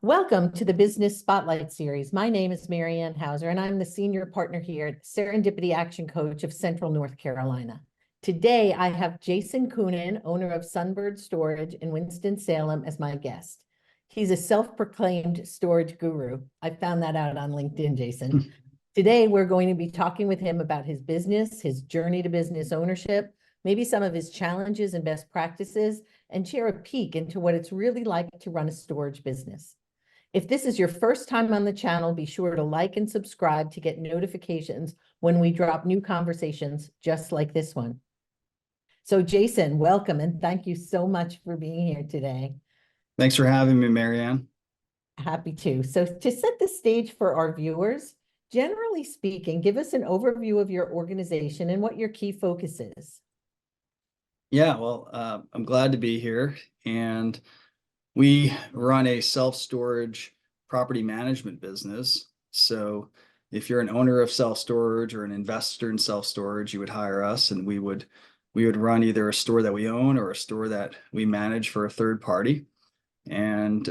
Welcome to the Business Spotlight Series. My name is Marianne Hauser, and I'm the Senior Partner here at Serendipity Action Coach of Central North Carolina. Today, I have Jason Koonin, owner of Bluebird Storage in Winston-Salem, as my guest. He's a self-proclaimed storage guru. I found that out on LinkedIn, Jason. Today, we're going to be talking with him about his business, his journey to business ownership, maybe some of his challenges and best practices, and share a peek into what it's really like to run a storage business. If this is your first time on the channel, be sure to like and subscribe to get notifications when we drop new conversations just like this one. So Jason, welcome and thank you so much for being here today. Thanks for having me, Marianne. Happy to. So to set the stage for our viewers, generally speaking, give us an overview of your organization and what your key focus is. Yeah, well, I'm glad to be here. And we run a self-storage property management business. So if you're an owner of self-storage or an investor in self-storage, you would hire us, and we would run either a store that we own or a store that we manage for a third party. And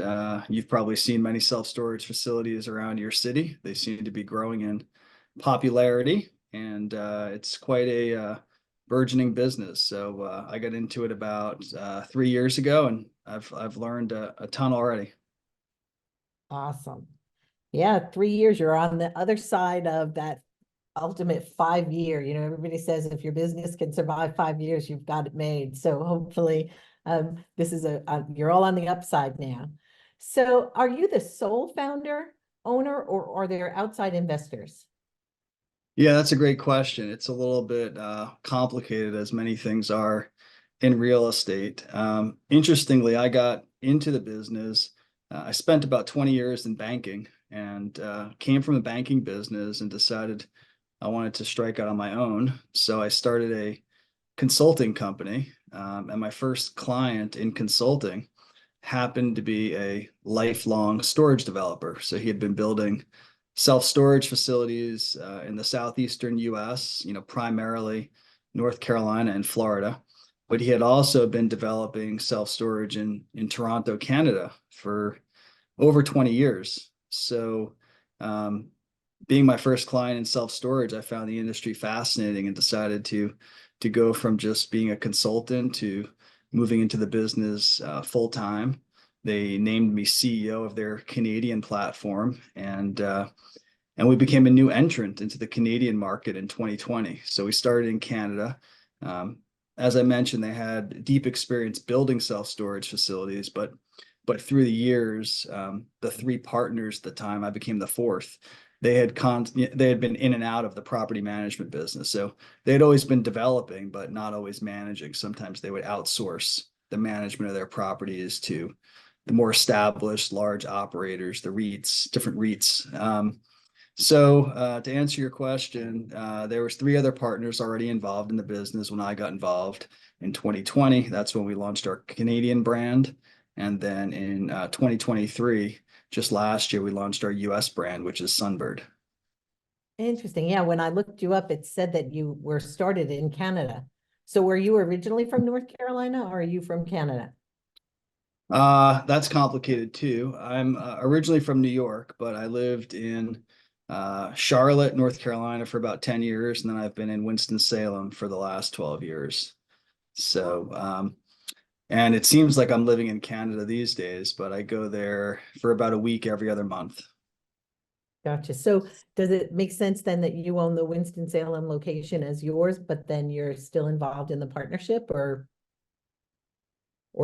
you've probably seen many self-storage facilities around your city. They seem to be growing in popularity, and it's quite a burgeoning business. So I got into it about 3 years ago, and I've learned a ton already. Awesome. Yeah, 3 years, you're on the other side of that ultimate 5 year. Everybody says if your business can survive 5 years, you've got it made. So hopefully this is you're all on the upside now. So are you the sole founder, owner, or are there outside investors? Yeah, that's a great question. It's a little bit complicated, as many things are in real estate. Interestingly, I got into the business. I spent about 20 years in banking, and came from the banking business and decided I wanted to strike out on my own. So I started a consulting company, and my first client in consulting happened to be a lifelong storage developer. So he had been building self-storage facilities in the southeastern US, primarily North Carolina and Florida. But he had also been developing self-storage in Toronto, Canada for over 20 years. So being my first client in self-storage, I found the industry fascinating and decided to go from just being a consultant to moving into the business full time. They named me CEO of their Canadian platform, and we became a new entrant into the Canadian market in 2020. So we started in Canada. As I mentioned, they had deep experience building self-storage facilities, but through the years, the three partners at the time, I became the fourth. They had been in and out of the property management business. So they had always been developing, but not always managing. Sometimes they would outsource the management of their properties to the more established large operators, the REITs, different REITs. So to answer your question, there was three other partners already involved in the business when I got involved in 2020. That's when we launched our Canadian brand. And then in 2023, just last year, we launched our US brand, which is Sunbird. Interesting. Yeah, when I looked you up, it said that you were started in Canada. So were you originally from North Carolina, or are you from Canada? That's complicated too. I'm originally from New York, but I lived in Charlotte, North Carolina for about 10 years. And then I've been in Winston-Salem for the last 12 years. So, and it seems like I'm living in Canada these days, but I go there for about a week every other month. Gotcha. So does it make sense then that you own the Winston-Salem location as yours, but then you're still involved in the partnership, or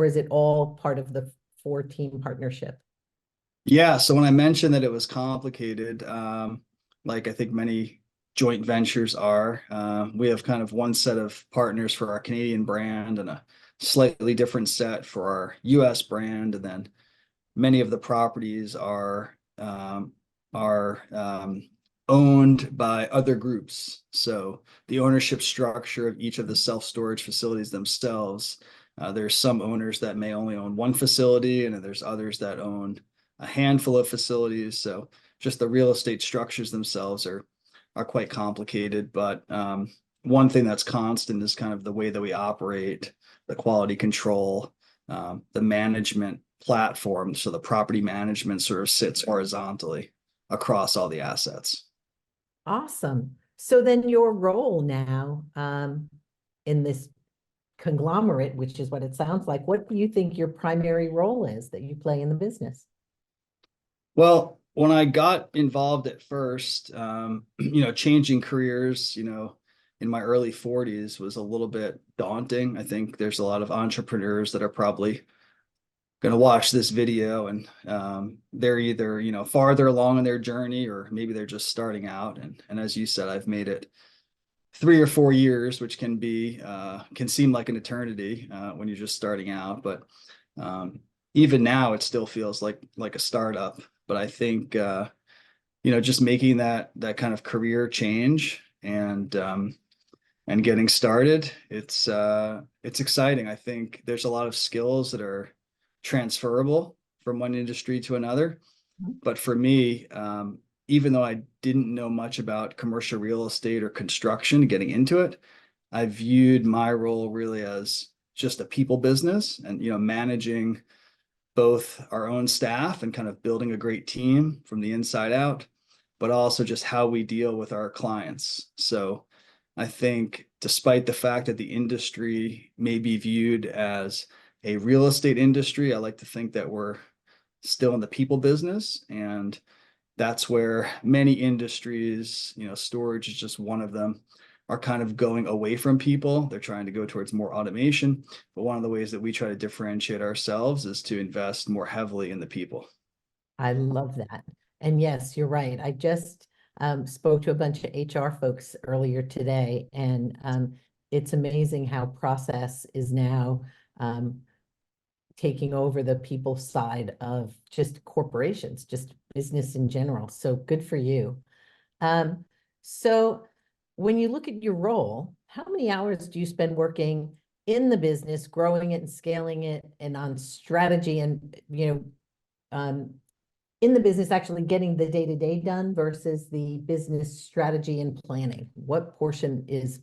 is it all part of the 4-team partnership? Yeah, so when I mentioned that it was complicated, like I think many joint ventures are, we have kind of one set of partners for our Canadian brand and a slightly different set for our US brand. And then many of the properties are owned by other groups. So the ownership structure of each of the self-storage facilities themselves, there's some owners that may only own one facility, and there's others that own a handful of facilities. So just the real estate structures themselves are quite complicated. But one thing that's constant is kind of the way that we operate, the quality control, the management platform. So the property management sort of sits horizontally across all the assets. Awesome. So then your role now in this conglomerate, which is what it sounds like, what do you think your primary role is that you play in the business? Well, when I got involved at first, changing careers, in my early 40s was a little bit daunting. I think there's a lot of entrepreneurs that are probably going to watch this video and they're either, farther along in their journey or maybe they're just starting out. And as you said, I've made it 3 or 4 years, which can seem like an eternity when you're just starting out. But even now, it still feels like a startup. But I think just making that kind of career change and getting started, it's exciting. I think there's a lot of skills that are transferable from one industry to another. But for me, even though I didn't know much about commercial real estate or construction getting into it, I viewed my role really as just a people business and, managing both our own staff and kind of building a great team from the inside out, but also just how we deal with our clients. So I think despite the fact that the industry may be viewed as a real estate industry, I like to think that we're still in the people business. And that's where many industries, storage is just one of them, are kind of going away from people. They're trying to go towards more automation. But one of the ways that we try to differentiate ourselves is to invest more heavily in the people. I love that. And yes, you're right. I just spoke to a bunch of HR folks earlier today, and it's amazing how process is now taking over the people side of just corporations, just business in general. So good for you. So when you look at your role, how many hours do you spend working in the business, growing it and scaling it, and on strategy and, in the business, actually getting the day-to-day done versus the business strategy and planning? What portion is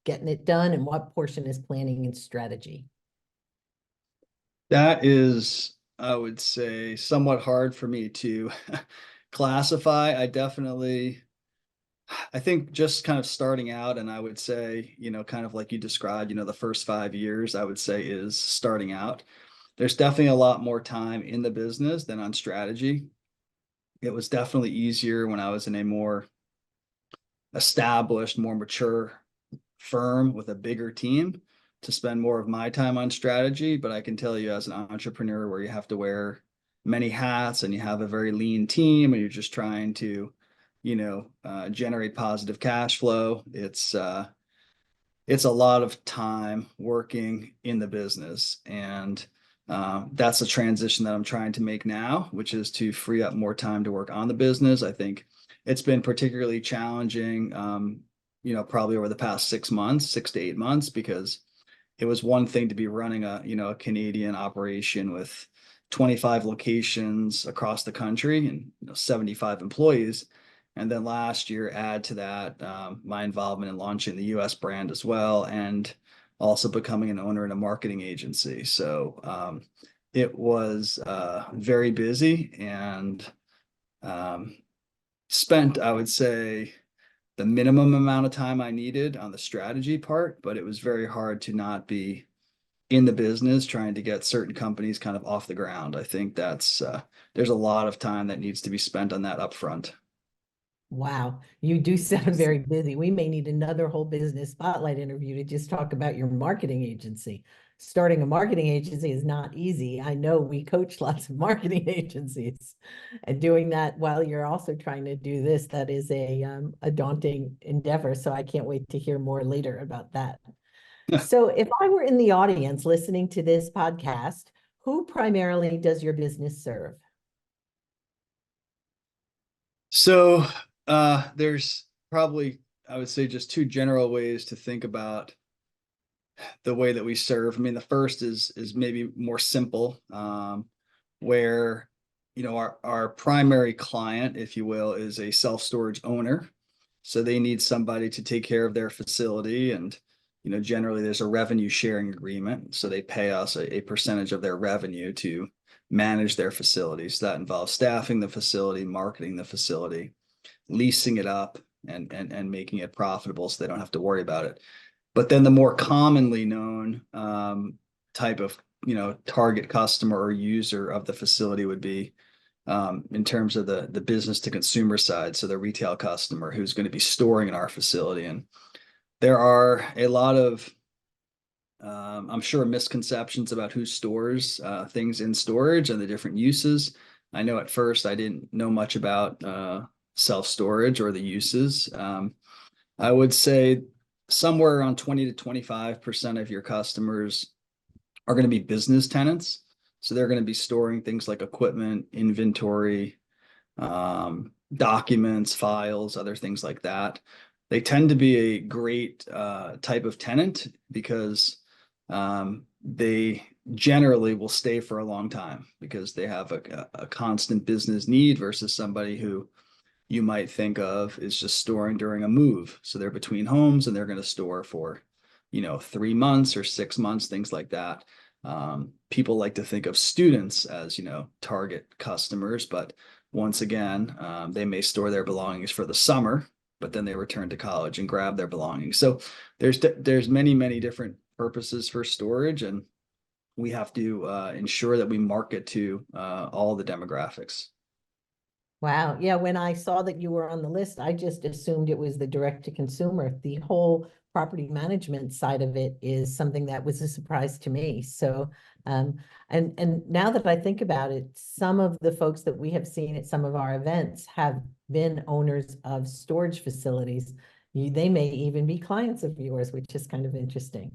getting it done and what portion is planning and strategy? That is, I would say, somewhat hard for me to classify. I think just kind of starting out, and I would say, kind of like you described, the first 5 years, I would say is starting out. There's definitely a lot more time in the business than on strategy. It was definitely easier when I was in a more established, more mature firm with a bigger team to spend more of my time on strategy. But I can tell you, as an entrepreneur, where you have to wear many hats and you have a very lean team and you're just trying to, generate positive cash flow, it's a lot of time working in the business. And that's a transition that I'm trying to make now, which is to free up more time to work on the business. I think it's been particularly challenging, probably over the past 6 months, 6 to 8 months, because it was one thing to be running a Canadian operation with 25 locations across the country and 75 employees. And then last year, add to that my involvement in launching the US brand as well, and also becoming an owner in a marketing agency. So it was very busy and spent, I would say, the minimum amount of time I needed on the strategy part, but it was very hard to not be in the business trying to get certain companies kind of off the ground. I think there's a lot of time that needs to be spent on that upfront. Wow, you do sound very busy. We may need another whole business spotlight interview to just talk about your marketing agency. Starting a marketing agency is not easy. I know we coach lots of marketing agencies, and doing that while you're also trying to do this, that is a daunting endeavor. So I can't wait to hear more later about that. So if I were in the audience listening to this podcast, who primarily does your business serve? So there's probably, I would say, just two general ways to think about the way that we serve. I mean, the first is maybe more simple, where our primary client, if you will, is a self-storage owner. So they need somebody to take care of their facility, and generally there's a revenue sharing agreement. So they pay us a percentage of their revenue to manage their facilities. That involves staffing the facility, marketing the facility, leasing it up, and making it profitable so they don't have to worry about it. But then the more commonly known type of target customer or user of the facility would be in terms of the business to consumer side. So the retail customer who's going to be storing in our facility. And there are a lot of I'm sure misconceptions about who stores things in storage and the different uses. I know at first I didn't know much about self-storage or the uses. I would say somewhere around 20 to 25% of your customers are going to be business tenants. So they're going to be storing things like equipment, inventory, documents, files, other things like that. They tend to be a great type of tenant because they generally will stay for a long time because they have a constant business need versus somebody who you might think of is just storing during a move. So they're between homes and they're going to store for, 3 months or 6 months, things like that. People like to think of students as, target customers, but once again, they may store their belongings for the summer, but then they return to college and grab their belongings. So there's many, many different purposes for storage, and we have to ensure that we market to all the demographics. Wow. Yeah, when I saw that you were on the list, I just assumed it was the direct to consumer. The whole property management side of it is something that was a surprise to me. So, and now that I think about it, some of the folks that we have seen at some of our events have been owners of storage facilities. They may even be clients of yours, which is kind of interesting.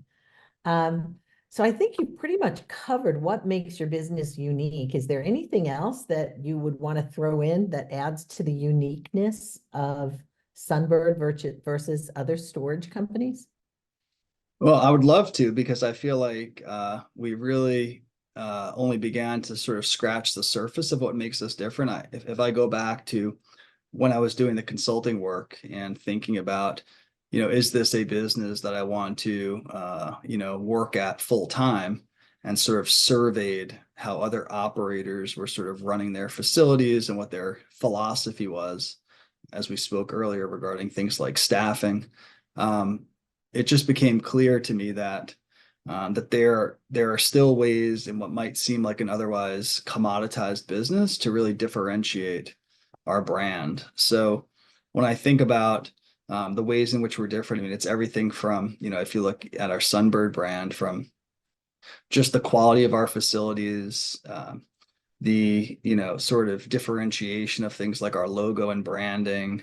So I think you pretty much covered what makes your business unique. Is there anything else that you would want to throw in that adds to the uniqueness of Sunbird versus other storage companies? Well, I would love to because I feel like we really only began to sort of scratch the surface of what makes us different. If I go back to when I was doing the consulting work and thinking about, is this a business that I want to, work at full time, and sort of surveyed how other operators were sort of running their facilities and what their philosophy was, as we spoke earlier regarding things like staffing. It just became clear to me that there are still ways in what might seem like an otherwise commoditized business to really differentiate our brand. So when I think about the ways in which we're different, I mean, it's everything from, if you look at our Sunbird brand, from just the quality of our facilities, the, sort of differentiation of things like our logo and branding,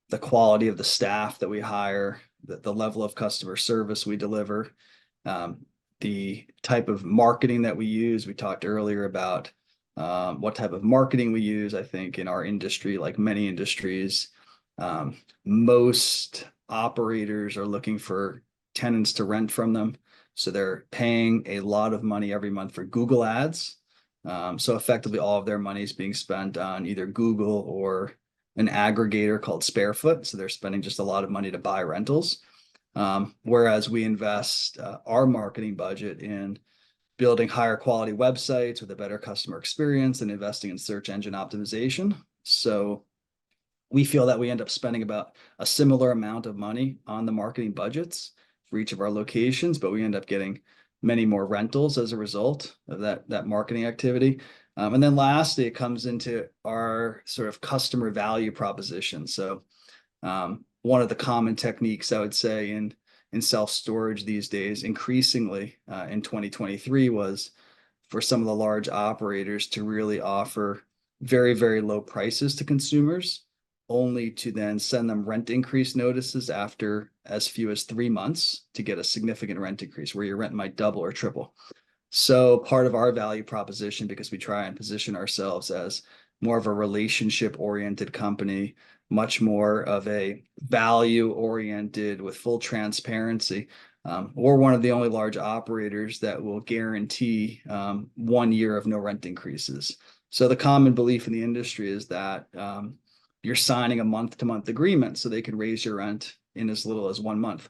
the quality of the staff that we hire, the level of customer service we deliver, the type of marketing that we use. We talked earlier about what type of marketing we use. I think in our industry, like many industries, most operators are looking for tenants to rent from them. So they're paying a lot of money every month for Google ads. So effectively all of their money is being spent on either Google or an aggregator called Sparefoot. So they're spending just a lot of money to buy rentals. Whereas we invest our marketing budget in building higher quality websites with a better customer experience and investing in search engine optimization. So we feel that we end up spending about a similar amount of money on the marketing budgets for each of our locations, but we end up getting many more rentals as a result of that marketing activity. And then lastly, it comes into our sort of customer value proposition. So one of the common techniques I would say in self-storage these days, increasingly in 2023, was for some of the large operators to really offer very, very low prices to consumers, only to then send them rent increase notices after as few as 3 months to get a significant rent increase where your rent might double or triple. So part of our value proposition, because we try and position ourselves as more of a relationship oriented company, much more of a value oriented with full transparency. We're one of the only large operators that will guarantee 1 year of no rent increases. So the common belief in the industry is that you're signing a month-to-month agreement so they can raise your rent in as little as 1 month.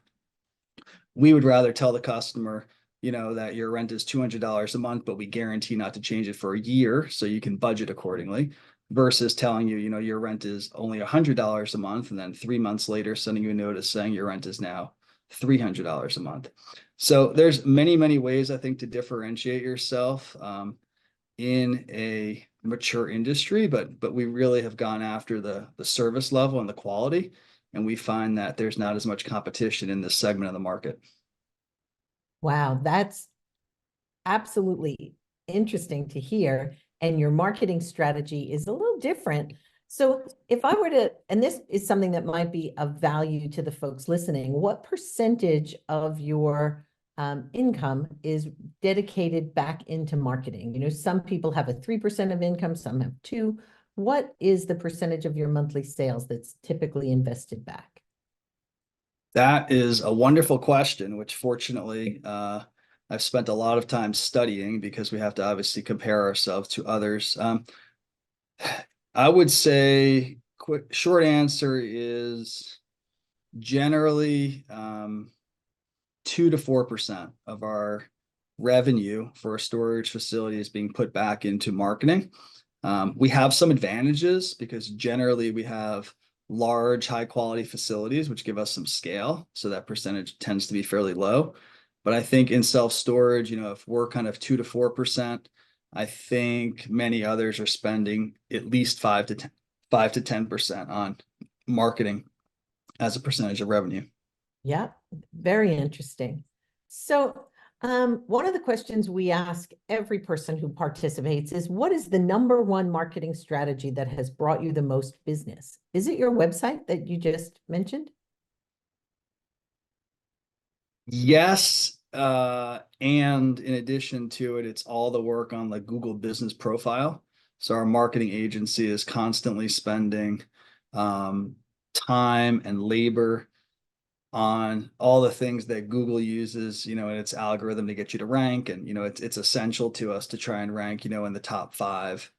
We would rather tell the customer, that your rent is $200 a month, but we guarantee not to change it for a year, so you can budget accordingly, versus telling you, your rent is only $100 a month, and then 3 months later sending you a notice saying your rent is now $300 a month. So there's many, many ways, I think, to differentiate yourself in a mature industry, but we really have gone after the service level and the quality, and we find that there's not as much competition in this segment of the market. Wow, that's absolutely interesting to hear. And your marketing strategy is a little different. So if I were to, and this is something that might be of value to the folks listening, what percentage of your income is dedicated back into marketing? Some people have a 3% of income, some have 2. What is the percentage of your monthly sales that's typically invested back? That is a wonderful question, which fortunately I've spent a lot of time studying, because we have to obviously compare ourselves to others. I would say short answer is generally 2 to 4% of our revenue for a storage facility is being put back into marketing. We have some advantages because generally we have large, high quality facilities, which give us some scale. So that percentage tends to be fairly low. But I think in self-storage, if we're kind of 2 to 4%, I think many others are spending at least 5 to 10% on marketing as a percentage of revenue. Yeah, very interesting. So, one of the questions we ask every person who participates is, what is the number one marketing strategy that has brought you the most business? Is it your website that you just mentioned? Yes, and in addition to it, it's all the work on the Google business profile. So our marketing agency is constantly spending time and labor on all the things that Google uses, in its algorithm to get you to rank. And, it's essential to us to try and rank, in the top 5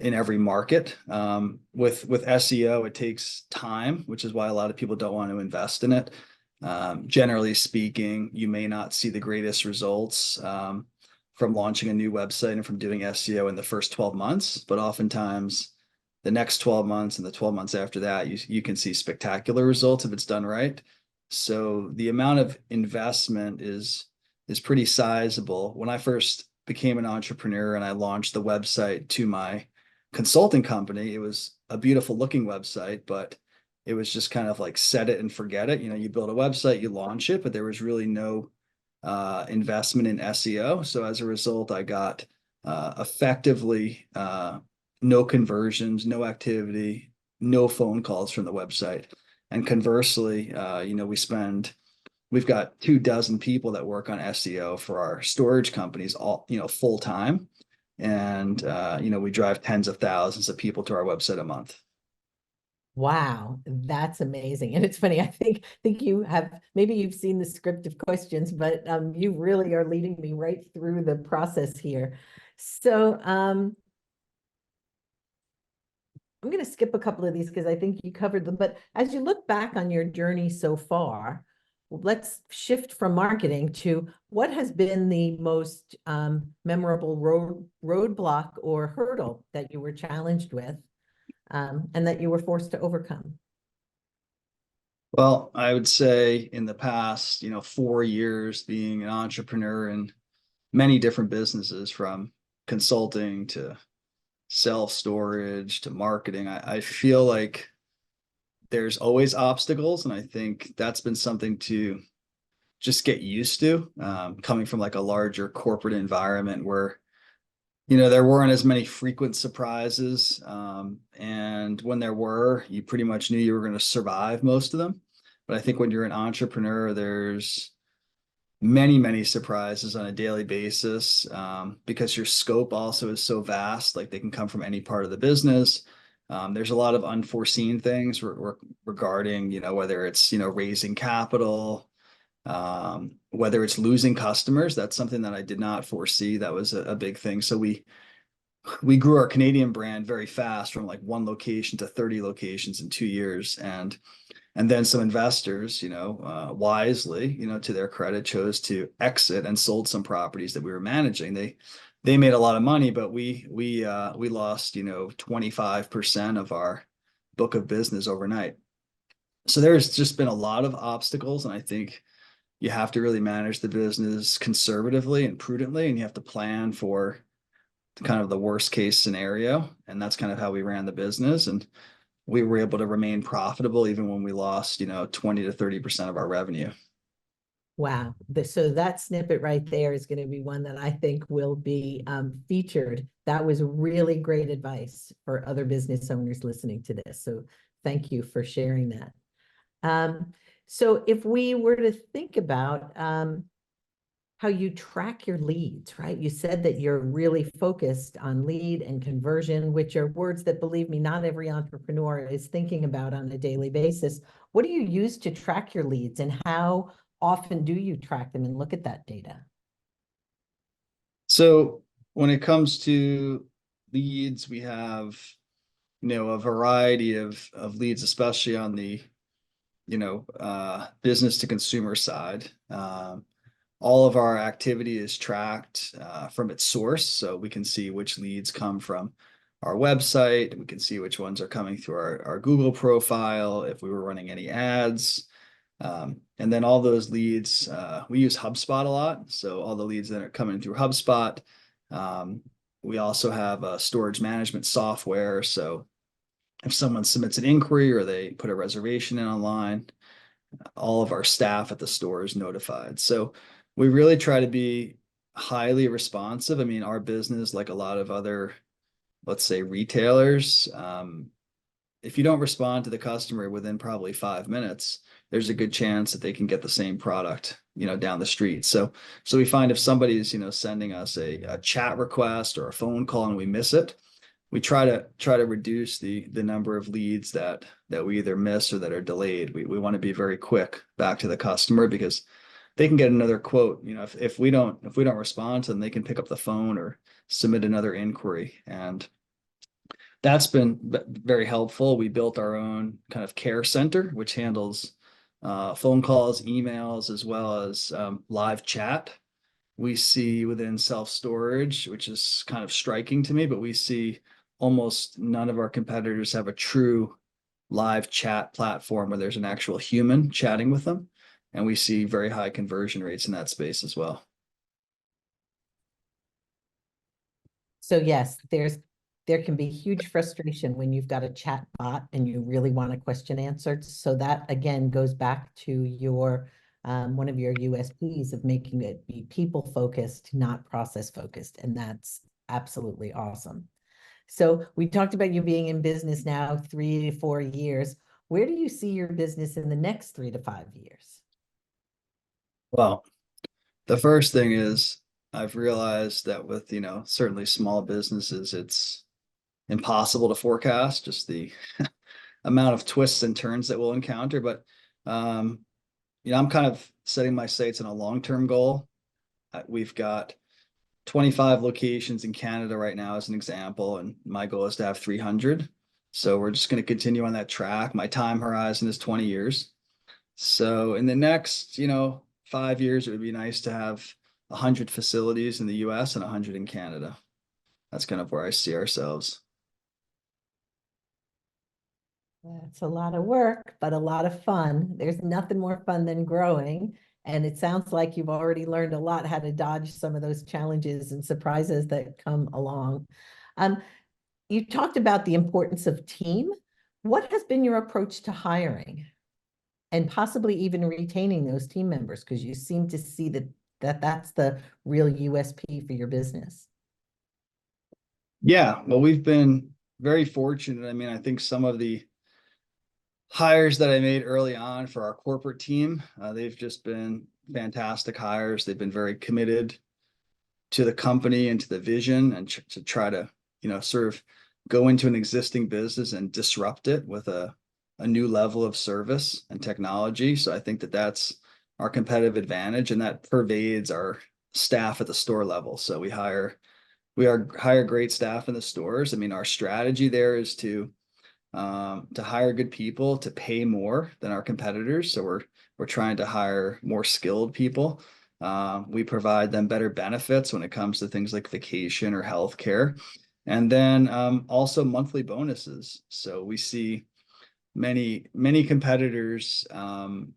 in every market. With SEO, it takes time, which is why a lot of people don't want to invest in it. Generally speaking, you may not see the greatest results from launching a new website and from doing SEO in the first 12 months, but oftentimes the next 12 months and the 12 months after that, you can see spectacular results if it's done right. So the amount of investment is pretty sizable. When I first became an entrepreneur and I launched the website to my consulting company, it was a beautiful looking website, but it was just kind of like set it and forget it. You build a website, you launch it, but there was really no investment in SEO. So as a result, I got effectively no conversions, no activity, no phone calls from the website. And conversely, we've got 24 people that work on SEO for our storage companies, all, full time. And, we drive tens of thousands of people to our website a month. Wow, that's amazing. And it's funny, I think you have, maybe you've seen the script of questions, but you really are leading me right through the process here. So I'm going to skip a couple of these because I think you covered them. But as you look back on your journey so far, let's shift from marketing to what has been the most memorable roadblock or hurdle that you were challenged with and that you were forced to overcome. Well, I would say in the past, 4 years being an entrepreneur in many different businesses, from consulting to self-storage to marketing, I feel like there's always obstacles. And I think that's been something to just get used to, coming from like a larger corporate environment where, there weren't as many frequent surprises. And when there were, you pretty much knew you were going to survive most of them. But I think when you're an entrepreneur, there's many, many surprises on a daily basis, because your scope also is so vast. Like, they can come from any part of the business. There's a lot of unforeseen things regarding, whether it's, raising capital, whether it's losing customers. That's something that I did not foresee. That was a big thing. So we grew our Canadian brand very fast, from like 1 location to 30 locations in 2 years. And And then some investors, wisely, to their credit, chose to exit and sold some properties that we were managing. They made a lot of money, but we lost, 25% of our book of business overnight. So there's just been a lot of obstacles, and I think you have to really manage the business conservatively and prudently, and you have to plan for kind of the worst case scenario. And that's kind of how we ran the business. And we were able to remain profitable even when we lost, 20 to 30% of our revenue. Wow. So that snippet right there is going to be one that I think will be featured. That was really great advice for other business owners listening to this. So thank you for sharing that. So if we were to think about how you track your leads, right? You said that you're really focused on lead and conversion, which are words that, believe me, not every entrepreneur is thinking about on a daily basis. What do you use to track your leads, and how often do you track them and look at that data? So when it comes to leads, we have, a variety of leads, especially on the, business to consumer side. All of our activity is tracked from its source, so we can see which leads come from our website. We can see which ones are coming through our Google profile, if we were running any ads. And then all those leads, we use HubSpot a lot. So all the leads that are coming through HubSpot. We also have a storage management software. So if someone submits an inquiry or they put a reservation in online, all of our staff at the store is notified. So we really try to be highly responsive. I mean, our business, like a lot of other, let's say, retailers, if you don't respond to the customer within probably 5 minutes, there's a good chance that they can get the same product, down the street. So we find if somebody's, sending us a chat request or a phone call and we miss it, we try to reduce the number of leads that we either miss or that are delayed. We want to be very quick back to the customer, because they can get another quote. If we don't respond to them, they can pick up the phone or submit another inquiry. And that's been very helpful. We built our own kind of care center, which handles phone calls, emails, as well as live chat. We see within self-storage, which is kind of striking to me, but we see almost none of our competitors have a true live chat platform where there's an actual human chatting with them. And we see very high conversion rates in that space as well. So yes, there can be huge frustration when you've got a chat bot and you really want a question answered. So that again goes back to your one of your USPs of making it be people focused, not process focused, and that's absolutely awesome. So we talked about you being in business now 3 to 4 years. Where do you see your business in the next 3 to 5 years? Well, the first thing is I've realized that with, certainly small businesses, it's impossible to forecast just the amount of twists and turns that we'll encounter. But, I'm kind of setting my sights on a long-term goal. We've got 25 locations in Canada right now as an example, and my goal is to have 300. So we're just going to continue on that track. My time horizon is 20 years. So in the next, 5 years, it would be nice to have 100 facilities in the US and 100 in Canada. That's kind of where I see ourselves. That's a lot of work, but a lot of fun. There's nothing more fun than growing. And it sounds like you've already learned a lot how to dodge some of those challenges and surprises that come along. You talked about the importance of team. What has been your approach to hiring and possibly even retaining those team members? Because you seem to see that's the real USP for your business. Yeah, well, we've been very fortunate. I mean, I think some of the hires that I made early on for our corporate team, they've just been fantastic hires. They've been very committed to the company and to the vision, and to try to, sort of go into an existing business and disrupt it with a new level of service and technology. So I think that that's our competitive advantage, and that pervades our staff at the store level. So we hire great staff in the stores. I mean, our strategy there is to to hire good people, to pay more than our competitors. So we're trying to hire more skilled people. We provide them better benefits when it comes to things like vacation or healthcare, and then also monthly bonuses. So we see many competitors,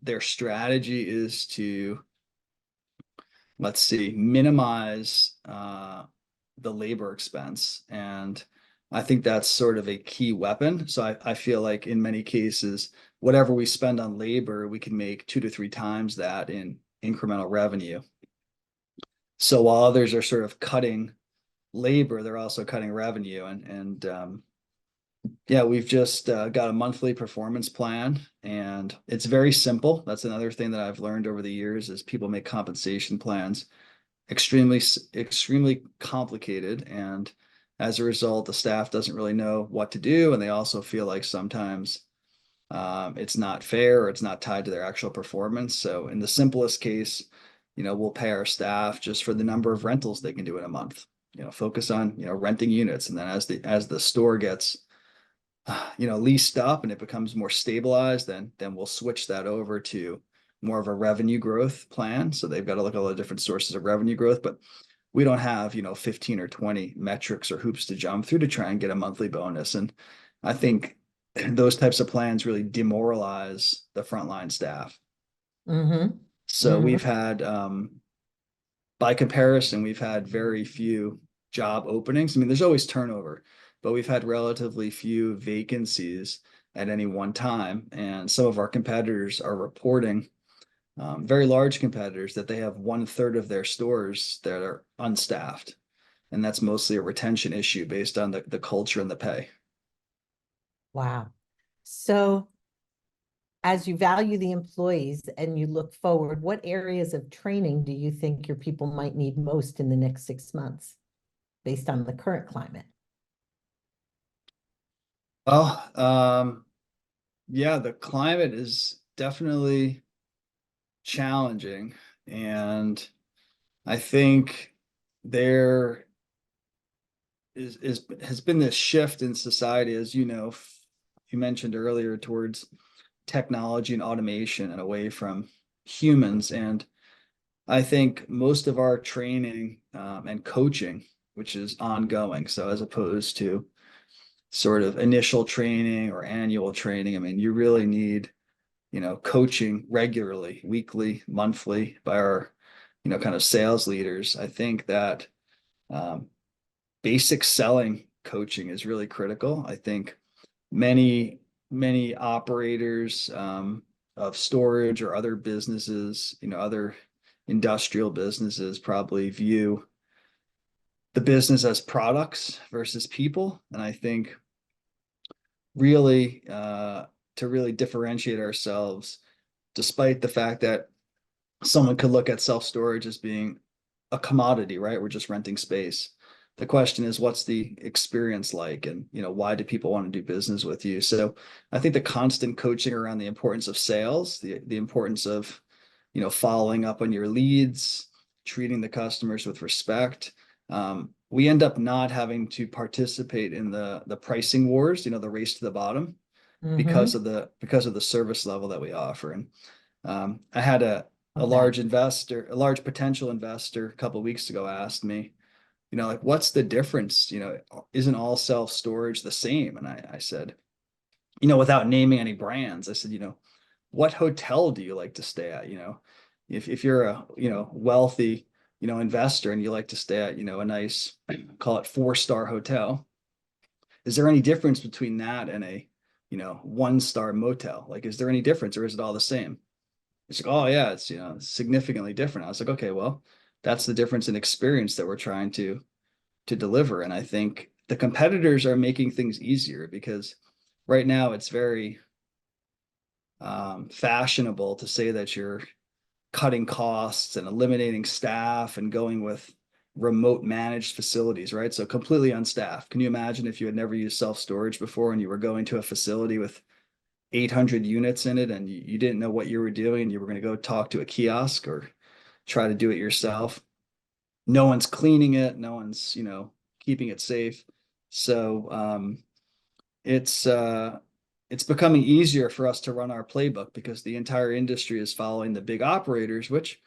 their strategy is to, let's see, minimize the labor expense. And I think that's sort of a key weapon. So I feel like in many cases, whatever we spend on labor, we can make 2 to 3 times that in incremental revenue. So while others are sort of cutting labor, they're also cutting revenue. And yeah, we've just got a monthly performance plan, and it's very simple. That's another thing that I've learned over the years is people make compensation plans extremely complicated, and as a result, the staff doesn't really know what to do, and they also feel like sometimes it's not fair or it's not tied to their actual performance. So in the simplest case, we'll pay our staff just for the number of rentals they can do in a month. Focus on renting units, and then as the store gets leased up and it becomes more stabilized, then we'll switch that over to more of a revenue growth plan. So they've got to look at all the different sources of revenue growth, but we don't have 15 or 20 metrics or hoops to jump through to try and get a monthly bonus. And I think those types of plans really demoralize the frontline staff. Mm-hmm. So we've had, by comparison, we've had very few job openings. I mean, there's always turnover, but we've had relatively few vacancies at any one time. And some of our competitors are reporting, very large competitors, that they have 1/3 of their stores that are unstaffed. And that's mostly a retention issue based on the culture and the pay. Wow. So as you value the employees and you look forward, what areas of training do you think your people might need most in the next 6 months based on the current climate? Well, yeah, the climate is definitely challenging. And I think there has been this shift in society, as you mentioned earlier, towards technology and automation and away from humans. And I think most of our training and coaching, which is ongoing, so as opposed to sort of initial training or annual training, I mean, you really need, coaching regularly, weekly, monthly by our, kind of sales leaders. I think that um, basic selling coaching is really critical. I think many operators of storage or other businesses, other industrial businesses probably view the business as products versus people. And I think really to really differentiate ourselves, despite the fact that someone could look at self-storage as being a commodity, right? We're just renting space. The question is, what's the experience like? And, why do people want to do business with you? So I think the constant coaching around the importance of sales, the importance of, following up on your leads, treating the customers with respect. We end up not having to participate in the pricing wars, the race to the bottom, because Mm-hmm. of the service level that we offer. And I had a Love that. large potential investor a couple of weeks ago asked me, like, what's the difference? Isn't all self-storage the same? And I said, without naming any brands, I said, what hotel do you like to stay at? If you're a, wealthy, investor and you like to stay at, a nice, call it 4-star hotel, is there any difference between that and a, 1-star motel? Like, is there any difference, or is it all the same? It's like, oh yeah, it's, significantly different. I was like, okay, well, that's the difference in experience that we're trying to deliver. And I think the competitors are making things easier, because right now it's very fashionable to say that you're cutting costs and eliminating staff and going with remote managed facilities, right? So completely unstaffed. Can you imagine if you had never used self-storage before and you were going to a facility with 800 units in it, and you didn't know what you were doing, and you were going to go talk to a kiosk or try to do it yourself? No one's cleaning it. No one's, keeping it safe. So it's it's becoming easier for us to run our playbook because the entire industry is following the big operators, which,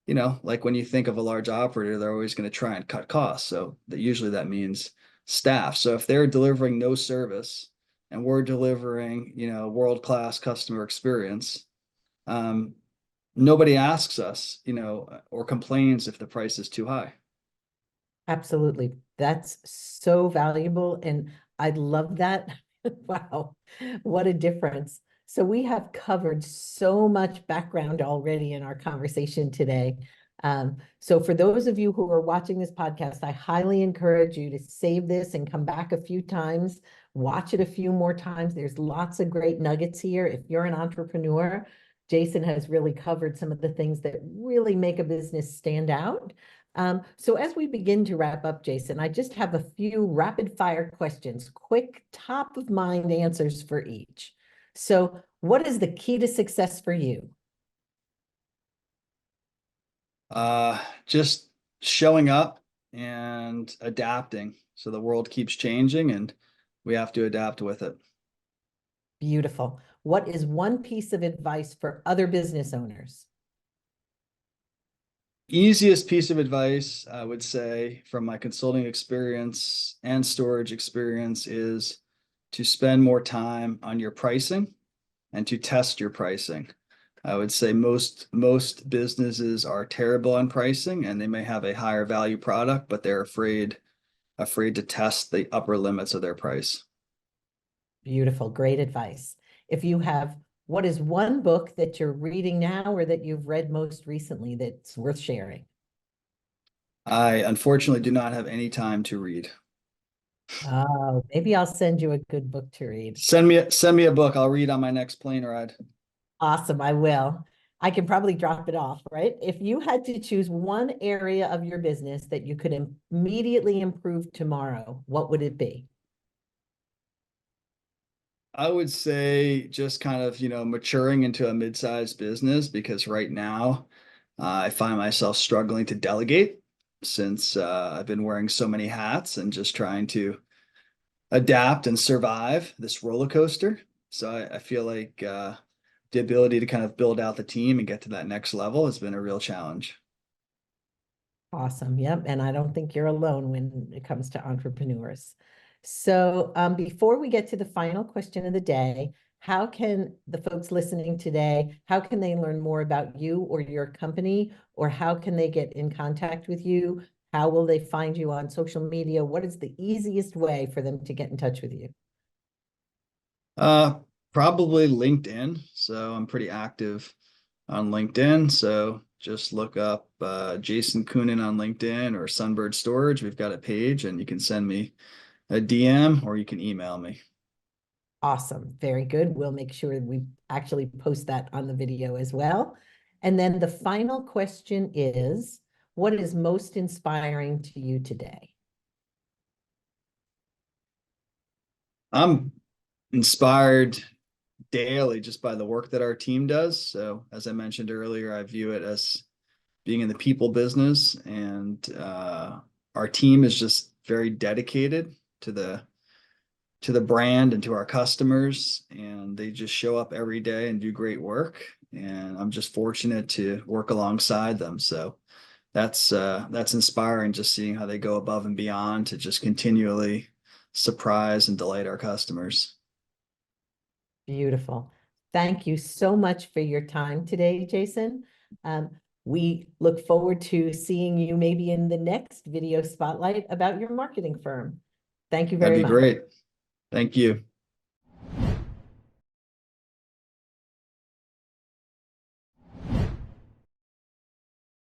like when you think of a large operator, they're always going to try and cut costs. So that usually that means staff. So if they're delivering no service and we're delivering, world-class customer experience, um, nobody asks us, or complains if the price is too high. Absolutely. That's so valuable. And I love that. Wow, what a difference. So we have covered so much background already in our conversation today. So for those of you who are watching this podcast, I highly encourage you to save this and come back a few times, watch it a few more times. There's lots of great nuggets here. If you're an entrepreneur, Jason has really covered some of the things that really make a business stand out. So as we begin to wrap up, Jason, I just have a few rapid fire questions, quick top of mind answers for each. So what is the key to success for you? Just showing up and adapting. So the world keeps changing and we have to adapt with it. Beautiful. What is one piece of advice for other business owners? Easiest piece of advice I would say from my consulting experience and storage experience is to spend more time on your pricing and to test your pricing. I would say most businesses are terrible on pricing and they may have a higher value product, but they're afraid to test the upper limits of their price. Beautiful. Great advice. If you have, what is one book that you're reading now or that you've read most recently that's worth sharing? I unfortunately do not have any time to read. Oh, maybe I'll send you a good book to read. Send me a book. I'll read on my next plane ride. Awesome, I will. I can probably drop it off, right? If you had to choose one area of your business that you could immediately improve tomorrow, what would it be? I would say just kind of, maturing into a mid-sized business because right now I find myself struggling to delegate since I've been wearing so many hats and just trying to adapt and survive this roller coaster. So I feel like the ability to kind of build out the team and get to that next level has been a real challenge. Awesome. Yep. And I don't think you're alone when it comes to entrepreneurs. So before we get to the final question of the day, how can the folks listening today, how can they learn more about you or your company, or how can they get in contact with you? How will they find you on social media? What is the easiest way for them to get in touch with you? Uh, Probably LinkedIn. So I'm pretty active on LinkedIn. So just look up Jason Koonin on LinkedIn or Sunbird Storage. We've got a page and you can send me a DM or you can email me. Awesome. Very good. We'll make sure we actually post that on the video as well. And then the final question is, what is most inspiring to you today? I'm inspired daily just by the work that our team does. So as I mentioned earlier, I view it as being in the people business and our team is just very dedicated to the brand and to our customers and they just show up every day and do great work and I'm just fortunate to work alongside them. So that's inspiring, just seeing how they go above and beyond to just continually surprise and delight our customers. Beautiful. Thank you so much for your time today, Jason. Um, we look forward to seeing you maybe in the next video spotlight about your marketing firm. Thank you That'd very be much. great. Thank you.